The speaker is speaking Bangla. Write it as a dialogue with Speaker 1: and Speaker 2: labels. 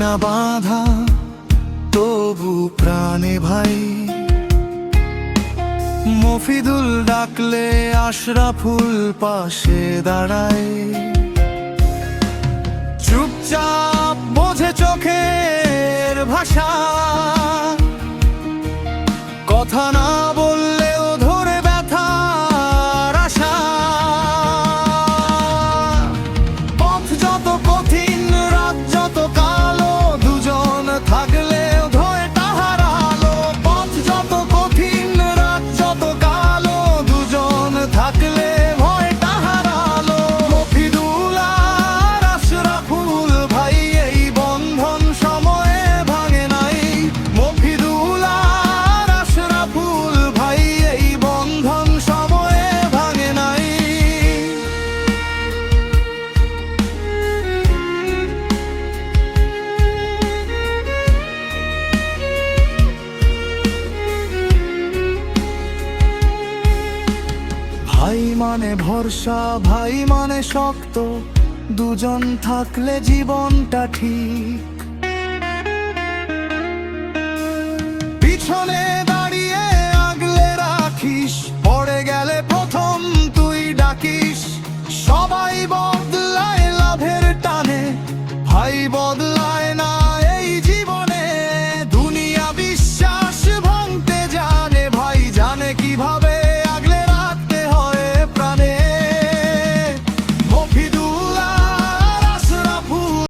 Speaker 1: না বাঁধা তবু প্রাণে ভাই। মফিদুল ডাকলে আশরাফুল পাশে দাঁড়ায়, চুপচাপ বোঝে চোখের ভাষা, কথা না বললেও ধরে ব্যথার আশা। পথ যত কঠিন, রাত যত কালো, দুজন থাকলেও ধরে তাহার আলো। পথ যত কঠিন, রাত যত কালো, দুজন থাকলে ভয় তাহার আলো। মফিদুল আর আশরাফুল ভাই, এই বন্ধন সময়ে ভাঙে নাই। মফিদুল আর আশরাফুল ভাই, এই বন্ধন সময়ে ভাঙে নাই। ভাই মানে ভরসা, ভাই মানে শক্ত, দুজন থাকলে জীবনটা ঠিক।